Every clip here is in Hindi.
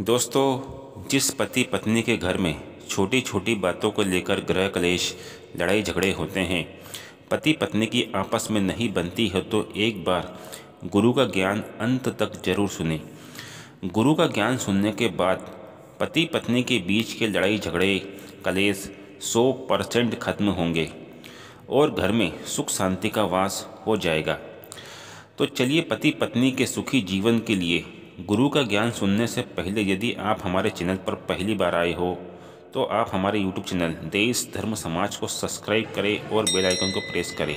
दोस्तों, जिस पति पत्नी के घर में छोटी छोटी बातों को लेकर गृह क्लेश, लड़ाई झगड़े होते हैं, पति पत्नी की आपस में नहीं बनती है, तो एक बार गुरु का ज्ञान अंत तक जरूर सुने। गुरु का ज्ञान सुनने के बाद पति पत्नी के बीच के लड़ाई झगड़े, कलेश 100% खत्म होंगे और घर में सुख शांति का वास हो जाएगा। तो चलिए, पति पत्नी के सुखी जीवन के लिए गुरु का ज्ञान सुनने से पहले यदि आप हमारे चैनल पर पहली बार आए हो तो आप हमारे YouTube चैनल देश धर्म समाज को सब्सक्राइब करें और बेल आइकन को प्रेस करें,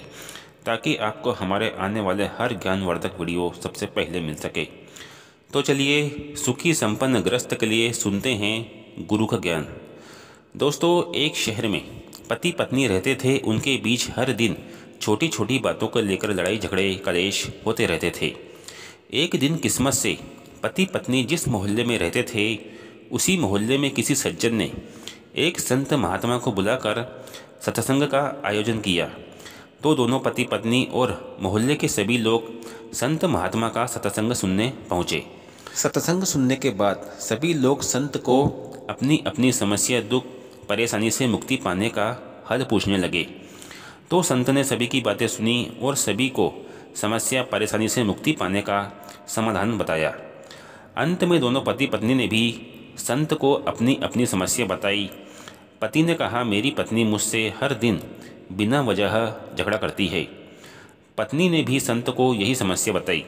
ताकि आपको हमारे आने वाले हर ज्ञानवर्धक वीडियो सबसे पहले मिल सके। तो चलिए, सुखी संपन्न ग्रस्त के लिए सुनते हैं गुरु का ज्ञान। दोस्तों, एक शहर में पति पत्नी रहते थे। उनके बीच हर दिन छोटी छोटी बातों को लेकर लड़ाई झगड़े, कलेश होते रहते थे। एक दिन किस्मत से पति पत्नी जिस मोहल्ले में रहते थे, उसी मोहल्ले में किसी सज्जन ने एक संत महात्मा को बुलाकर सत्संग का आयोजन किया। तो दोनों पति पत्नी और मोहल्ले के सभी लोग संत महात्मा का सत्संग सुनने पहुँचे। सत्संग सुनने के बाद सभी लोग संत को अपनी अपनी समस्या, दुख, परेशानी से मुक्ति पाने का हल पूछने लगे। तो संत ने सभी की बातें सुनी और सभी को समस्या, परेशानी से मुक्ति पाने का समाधान बताया। अंत में दोनों पति पत्नी ने भी संत को अपनी अपनी समस्या बताई। पति ने कहा, मेरी पत्नी मुझसे हर दिन बिना वजह झगड़ा करती है। पत्नी ने भी संत को यही समस्या बताई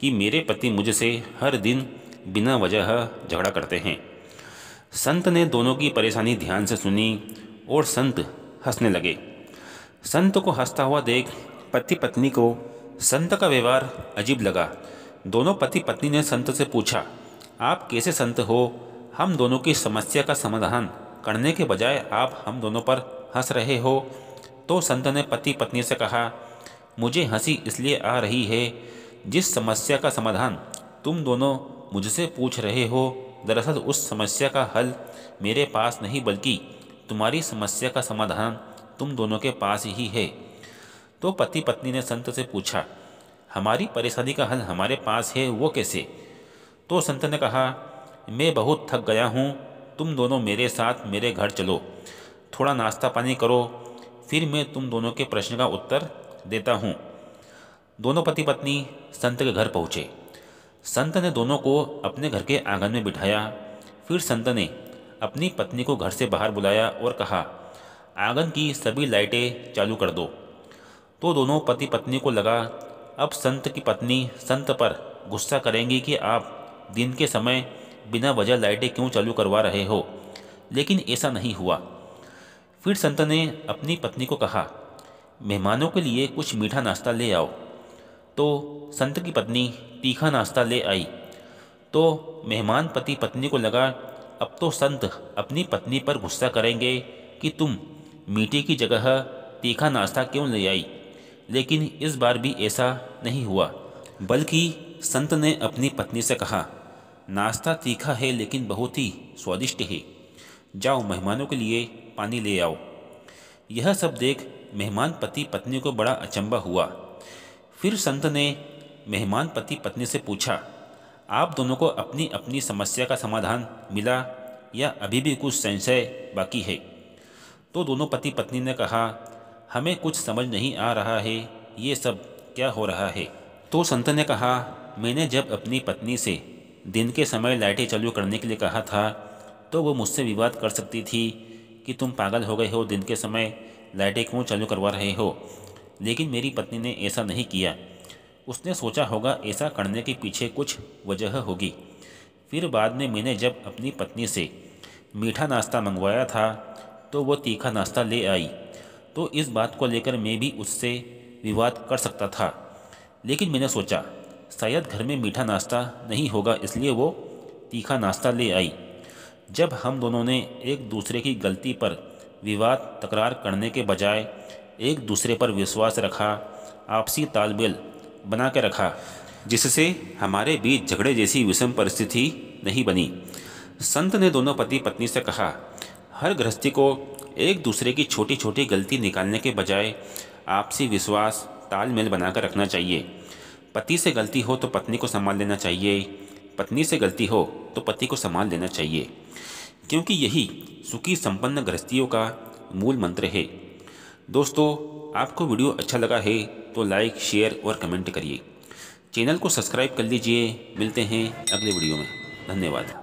कि मेरे पति मुझसे हर दिन बिना वजह झगड़ा करते हैं। संत ने दोनों की परेशानी ध्यान से सुनी और संत हंसने लगे। संत को हंसता हुआ देख पति पत्नी को संत का व्यवहार अजीब लगा। दोनों पति पत्नी ने संत से पूछा, आप कैसे संत हो? हम दोनों की समस्या का समाधान करने के बजाय आप हम दोनों पर हंस रहे हो। तो संत ने पति पत्नी से कहा, मुझे हंसी इसलिए आ रही है, जिस समस्या का समाधान तुम दोनों मुझसे पूछ रहे हो, दरअसल उस समस्या का हल मेरे पास नहीं, बल्कि तुम्हारी समस्या का समाधान तुम दोनों के पास ही है। तो पति पत्नी ने संत से पूछा, हमारी परेशानी का हल हमारे पास है, वो कैसे? तो संत ने कहा, मैं बहुत थक गया हूँ, तुम दोनों मेरे साथ मेरे घर चलो, थोड़ा नाश्ता पानी करो, फिर मैं तुम दोनों के प्रश्न का उत्तर देता हूँ। दोनों पति पत्नी संत के घर पहुँचे। संत ने दोनों को अपने घर के आंगन में बिठाया। फिर संत ने अपनी पत्नी को घर से बाहर बुलाया और कहा, आंगन की सभी लाइटें चालू कर दो। तो दोनों पति पत्नी को लगा अब संत की पत्नी संत पर गुस्सा करेंगी कि आप दिन के समय बिना वजह लाइटें क्यों चालू करवा रहे हो, लेकिन ऐसा नहीं हुआ। फिर संत ने अपनी पत्नी को कहा, मेहमानों के लिए कुछ मीठा नाश्ता ले आओ। तो संत की पत्नी तीखा नाश्ता ले आई। तो मेहमान पति पत्नी को लगा अब तो संत अपनी पत्नी पर गुस्सा करेंगे कि तुम मीठे की जगह तीखा नाश्ता क्यों ले आई। लेकिन इस बार भी ऐसा नहीं हुआ, बल्कि संत ने अपनी पत्नी से कहा, नाश्ता तीखा है लेकिन बहुत ही स्वादिष्ट है, जाओ मेहमानों के लिए पानी ले आओ। यह सब देख मेहमान पति पत्नी को बड़ा अचंभा हुआ। फिर संत ने मेहमान पति पत्नी से पूछा, आप दोनों को अपनी अपनी समस्या का समाधान मिला या अभी भी कुछ संशय बाकी है? तो दोनों पति पत्नी ने कहा, हमें कुछ समझ नहीं आ रहा है, ये सब क्या हो रहा है? तो संत ने कहा, मैंने जब अपनी पत्नी से दिन के समय लाइटें चालू करने के लिए कहा था, तो वो मुझसे विवाद कर सकती थी कि तुम पागल हो गए हो, दिन के समय लाइटें क्यों चालू करवा रहे हो। लेकिन मेरी पत्नी ने ऐसा नहीं किया। उसने सोचा होगा ऐसा करने के पीछे कुछ वजह होगी। फिर बाद में मैंने जब अपनी पत्नी से मीठा नाश्ता मंगवाया था, तो वो तीखा नाश्ता ले आई। तो इस बात को लेकर मैं भी उससे विवाद कर सकता था, लेकिन मैंने सोचा शायद घर में मीठा नाश्ता नहीं होगा, इसलिए वो तीखा नाश्ता ले आई। जब हम दोनों ने एक दूसरे की गलती पर विवाद तकरार करने के बजाय एक दूसरे पर विश्वास रखा, आपसी तालमेल बना के रखा, जिससे हमारे बीच झगड़े जैसी विषम परिस्थिति नहीं बनी। संत ने दोनों पति पत्नी से कहा, हर गृहस्थी को एक दूसरे की छोटी छोटी गलती निकालने के बजाय आपसी विश्वास, तालमेल बनाकर रखना चाहिए। पति से गलती हो तो पत्नी को संभाल लेना चाहिए, पत्नी से गलती हो तो पति को संभाल लेना चाहिए, क्योंकि यही सुखी संपन्न गृहस्थियों का मूल मंत्र है। दोस्तों, आपको वीडियो अच्छा लगा है तो लाइक, शेयर और कमेंट करिए। चैनल को सब्सक्राइब कर लीजिए। मिलते हैं अगले वीडियो में। धन्यवाद।